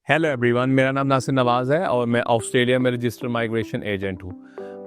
Hello everyone, मेरा नाम नासिर नवाज़ है और मैं ऑस्ट्रेलिया में रजिस्टर्ड माइग्रेशन एजेंट हूँ।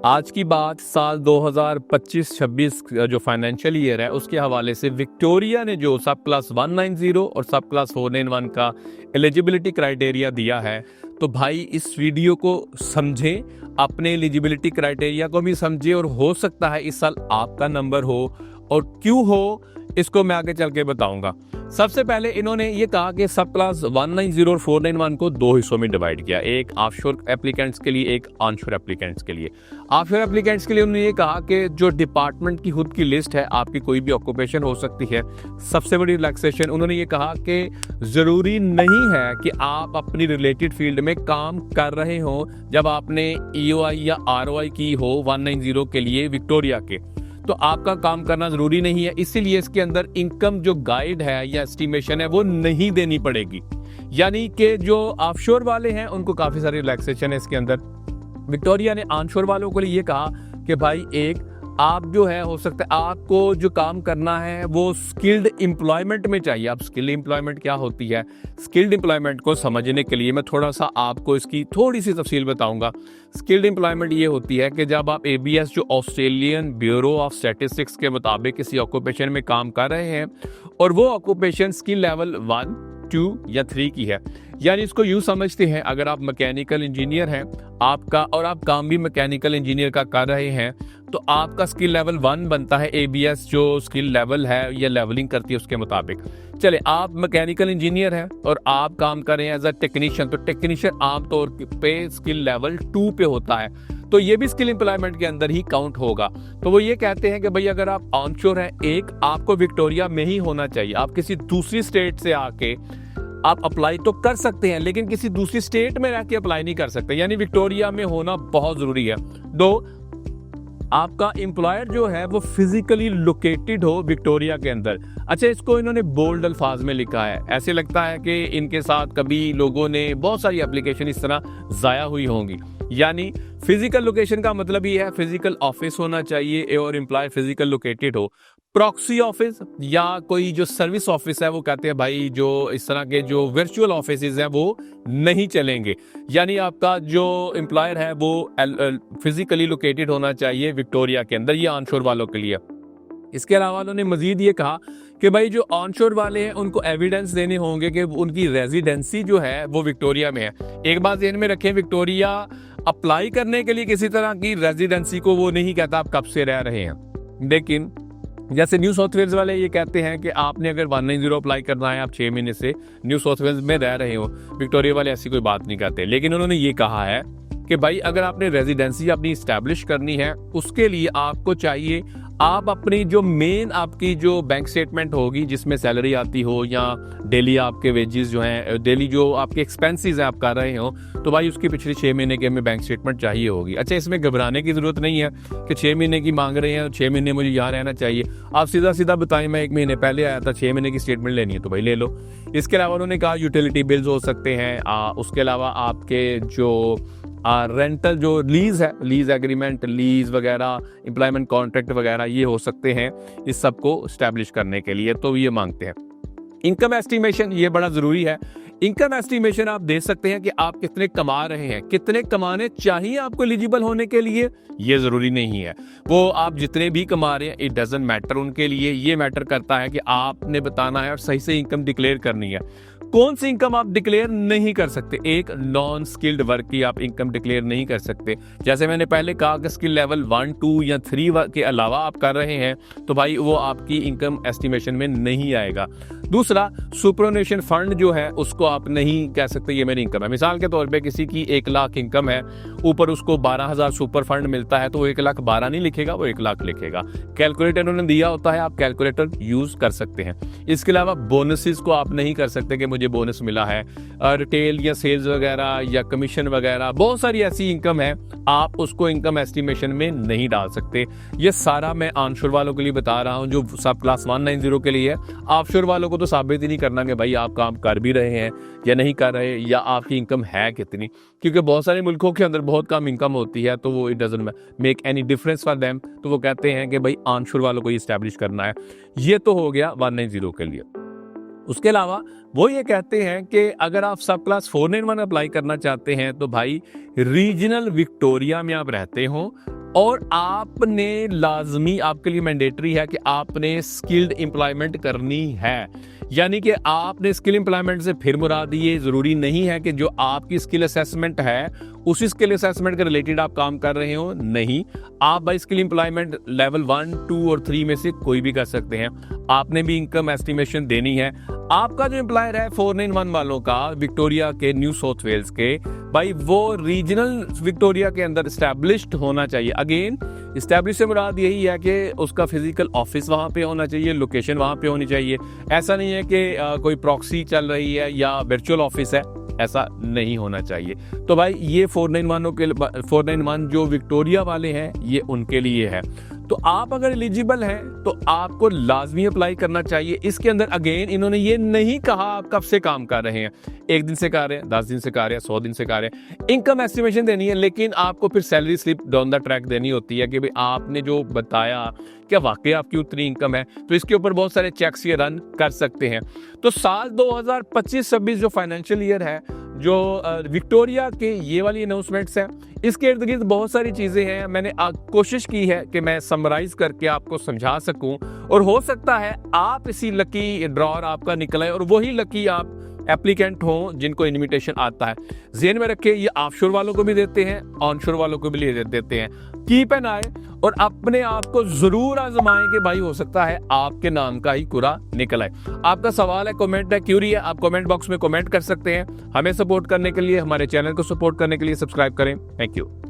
आज की बात साल 2025-26 जो फाइनेंशियल ईयर है उसके हवाले से विक्टोरिया ने जो सब क्लास 190 और सब क्लास 491 का एलिजिबिलिटी क्राइटेरिया दिया है, तो भाई इस वीडियो को समझें, अपने एलिजिबिलिटी क्राइटेरिया को भी समझें और हो सकता है इस साल आपका नंबर हो, और क्यों हो इसको मैं आगे चल के बताऊंगा। सबसे पहले इन्होंने ये कहा कि सब क्लास 190 और 491 को दो हिस्सों में डिवाइड किया, एक ऑफशोर एप्लीकेंट्स के लिए, एक ऑनशोर एप्लीकेंट्स के लिए। ऑफशोर एप्लीकेंट्स के लिए उन्होंने ये कहा कि जो डिपार्टमेंट की खुद की लिस्ट है, आपकी कोई भी ऑक्यूपेशन हो सकती है। सबसे बड़ी रिलैक्सेशन उन्होंने ये कहा कि जरूरी नहीं है कि आप अपनी रिलेटेड फील्ड में काम कर रहे हो जब आपने EOI या ROI की हो 190 के लिए विक्टोरिया के, तो आपका काम करना जरूरी नहीं है। इसीलिए इसके अंदर इनकम जो गाइड है या एस्टिमेशन है वो नहीं देनी पड़ेगी। यानी कि जो ऑफशोर वाले हैं उनको काफी सारी रिलैक्सेशन है इसके अंदर। विक्टोरिया ने ऑनशोर वालों के लिए ये कहा कि भाई एक आप जो है, हो सकता है आपको जो काम करना है वो स्किल्ड एम्प्लॉयमेंट में चाहिए। अब स्किल्ड एम्प्लॉयमेंट क्या होती है, स्किल्ड एम्प्लॉयमेंट को समझने के लिए मैं थोड़ा सा आपको इसकी थोड़ी सी तफसील बताऊंगा। स्किल्ड एम्प्लॉयमेंट ये होती है कि जब आप ABS जो ऑस्ट्रेलियन ब्यूरो ऑफ स्टैटिस्टिक्स के मुताबिक किसी ऑक्यूपेशन में काम कर रहे हैं और वो ऑक्यूपेशन स्किल लेवल 1, 2 या 3 की है। यानी इसको यूं समझते हैं, अगर आप मैकेनिकल इंजीनियर हैं आपका और आप काम भी मैकेनिकल इंजीनियर का कर रहे हैं, तो आपका स्किल लेवल 1 बनता है। ABS जो स्किल लेवल है या लेवलिंग करती है उसके मुताबिक। चले, आप मैकेनिकल इंजीनियर हैं और आप काम कर रहे हैं एज अ टेक्नीशियन, तो टेक्नीशियन आमतौर पे स्किल लेवल 2 पे होता है, तो ये भी स्किल एम्प्लॉयमेंट के अंदर ही काउंट होगा। तो वो ये कहते हैं कि भाई अगर आप ऑनशोर हैं, एक आपको विक्टोरिया में ही होना चाहिए। आप किसी दूसरी स्टेट से आके आप अप्लाई तो कर सकते हैं, लेकिन किसी दूसरी स्टेट में रह के अप्लाई नहीं कर सकते। यानी विक्टोरिया में होना बहुत जरूरी है। दो, आपका एम्प्लॉयर जो है वो फिजिकली लोकेटेड हो विक्टोरिया के अंदर। अच्छा, इसको इन्होंने बोल्ड अल्फाज में लिखा है, ऐसे लगता है कि इनके साथ कभी लोगों ने बहुत सारी एप्लीकेशन इस तरह जाया हुई होंगी। यानी फिजिकल लोकेशन का मतलब ये है फिजिकल ऑफिस होना चाहिए और एम्प्लॉय फिजिकल लोकेटेड हो। प्रॉक्सी ऑफिस या कोई जो सर्विस ऑफिस है, वो कहते हैं भाई जो इस तरह के जो वर्चुअल ऑफिसेज हैं वो नहीं चलेंगे। यानी आपका जो एम्प्लॉयर है वो फिजिकली लोकेटेड होना चाहिए विक्टोरिया के अंदर। ये ऑनशोर वालों के लिए। इसके अलावा उन्होंने मजीद ये कहा कि भाई जो ऑनशोर वाले हैं उनको एविडेंस देने होंगे कि उनकी रेजिडेंसी जो है वो विक्टोरिया में है। एक बात ध्यान में रखें, विक्टोरिया अप्लाई करने के लिए किसी तरह की रेजिडेंसी को वो नहीं कहता आप कब से रह रहे हैं। लेकिन जैसे न्यू साउथ वेल्स वाले ये कहते हैं कि आपने अगर 190 अप्लाई करना है, आप 6 महीने से न्यू साउथ वेल्स में रह रहे हो। विक्टोरिया वाले ऐसी कोई बात नहीं कहते। लेकिन उन्होंने ये कहा है कि भाई अगर आपने रेजिडेंसी अपनी इस्टेब्लिश करनी है, उसके लिए आपको चाहिए आप अपनी जो मेन आपकी जो बैंक स्टेटमेंट होगी जिसमें सैलरी आती हो या डेली आपके वेजेस जो हैं, डेली जो आपके एक्सपेंसेस हैं आप कर रहे हो, तो भाई उसकी पिछले 6 महीने की हमें बैंक स्टेटमेंट चाहिए होगी। अच्छा, इसमें घबराने की जरूरत नहीं है कि 6 महीने की मांग रहे हैं, 6 महीने मुझे यहाँ रहना चाहिए। आप सीधा सीधा बताएं मैं 1 महीने पहले आया था, 6 महीने की स्टेटमेंट लेनी है तो भाई ले लो। इसके अलावा उन्होंने कहा यूटिलिटी बिल्स हो सकते हैं, उसके अलावा आपके जो रेंटल जो लीज है, लीज एग्रीमेंट, लीज वगैरह, एम्प्लॉयमेंट कॉन्ट्रैक्ट वगैरह, ये हो सकते हैं इस सब को स्टैब्लिश करने के लिए, तो ये मांगते हैं। इनकम एस्टिमेशन ये बड़ा जरूरी है। इनकम एस्टिमेशन आप दे सकते हैं कि आप कितने कमा रहे हैं, कितने कमाने चाहिए आपको एलिजिबल होने के लिए, ये जरूरी नहीं है। वो आप जितने भी कमा रहे हैं इट डजंट मैटर उनके लिए। ये मैटर करता है कि आपने बताना है और सही से इनकम डिक्लेयर करनी है। कौन सी इनकम आप डिक्लेयर नहीं कर सकते? एक, नॉन स्किल्ड वर्क की आप इनकम डिक्लेयर नहीं कर सकते। जैसे मैंने पहले कहा कि स्किल लेवल 1, 2 या 3 के अलावा आप कर रहे हैं तो भाई वो आपकी इनकम एस्टिमेशन में नहीं आएगा। दूसरा, सुपरनेशन फंड जो है उसको आप नहीं कह सकते ये मेरी इनकम है। मिसाल के तौर पे किसी की 1 लाख इनकम है, ऊपर उसको 12,000 सुपर फंड मिलता है, तो वो 1,12,000 नहीं लिखेगा, वो 1 लाख लिखेगा। कैलकुलेटर उन्होंने दिया होता है, आप कैलकुलेटर यूज कर सकते हैं। इसके अलावा बोनसेस को आप नहीं कर सकते कि मुझे बोनस मिला है। रिटेल या सेल्स वगैरह या कमीशन वगैरह, बहुत सारी ऐसी इनकम है, आप उसको इनकम एस्टिमेशन में नहीं डाल सकते। ये सारा मैं ऑनशोर वालों के लिए बता रहा हूं जो सब क्लास 190 के लिए है। ऑफशोर वालों को तो साबित ही नहीं करना कि भाई आप काम कर भी रहे हैं या नहीं कर रहे, या आपकी इनकम है कितनी, क्योंकि बहुत सारे मुल्कों के अंदर बहुत कम इनकम होती है, तो वो it doesn't make any difference for them. तो वो कहते हैं कि भाई ऑनशोर वालों को ही एस्टैब्लिश करना है। ये तो हो गया 190 के लिए। उसके अलावा वो ये कहते हैं कि अगर आप सब क्लास 491 अप्लाई करना चाहते हैं तो भाई रीजनल विक्टोरिया में आप रहते हो और आपने लाजमी, आपके लिए मैंडेटरी है कि आपने स्किल्ड एम्प्लॉयमेंट करनी है। यानी कि आपने स्किल एम्प्लॉयमेंट से फिर मुराद ये ज़रूरी नहीं है कि जो आपकी स्किल असेसमेंट है उसी स्किल असेसमेंट के रिलेटेड आप काम कर रहे हो, नहीं। आप बाई स्किल एम्प्लॉयमेंट लेवल 1, 2 और 3 में से कोई भी कर सकते हैं। आपने भी इनकम एस्टिमेशन देनी है। आपका जो एम्प्लॉयर है 491 वालों का विक्टोरिया के, न्यू साउथ वेल्स के, भाई वो रीजनल विक्टोरिया के अंदर इस्टेब्लिश्ड होना चाहिए। अगेन इस्टेब्लिश से मुराद यही है कि उसका फिजिकल ऑफिस वहाँ पे होना चाहिए, लोकेशन वहाँ पे होनी चाहिए। ऐसा नहीं है कि कोई प्रॉक्सी चल रही है या वर्चुअल ऑफिस है, ऐसा नहीं होना चाहिए। तो भाई ये 491 जो विक्टोरिया वाले हैं ये उनके लिए है। तो आप अगर एलिजिबल हैं तो आपको लाजमी अप्लाई करना चाहिए। इसके अंदर अगेन इन्होंने ये नहीं कहा आप कब से काम कर रहे हैं, 1 दिन से कर रहे हैं, 10 दिन से कर रहे हैं, 100 दिन से कर रहे हैं। इनकम एस्टिमेशन देनी है, लेकिन आपको फिर salary slip down the track देनी होती है कि भाई आपने जो बताया क्या वाकई आपकी उतनी इनकम है। तो इसके ऊपर बहुत सारे चेक्स ये रन कर सकते हैं। तो साल 2025-26 जो फाइनेंशियल ईयर है, जो विक्टोरिया के ये वाली अनाउंसमेंट्स हैं, इसके इर्द गिर्द बहुत सारी चीज़ें हैं। मैंने कोशिश की है कि मैं समराइज करके आपको समझा सकूं और हो सकता है आप इसी लकी ड्रॉर आपका निकले और वही लकी आप एप्लीकेंट हो जिनको इनविटेशन आता है। ज़हन में रखें, ये ऑफशोर वालों को भी देते हैं, ऑनशोर वालों को भी देते हैं। कीप एन आई और अपने आप को जरूर आजमाएं कि भाई हो सकता है आपके नाम का ही कुरा निकल आए। आपका सवाल है, कमेंट है, क्यूरी है, आप कमेंट बॉक्स में कमेंट कर सकते हैं। हमें सपोर्ट करने के लिए, हमारे चैनल को सपोर्ट करने के लिए सब्सक्राइब करें। Thank you.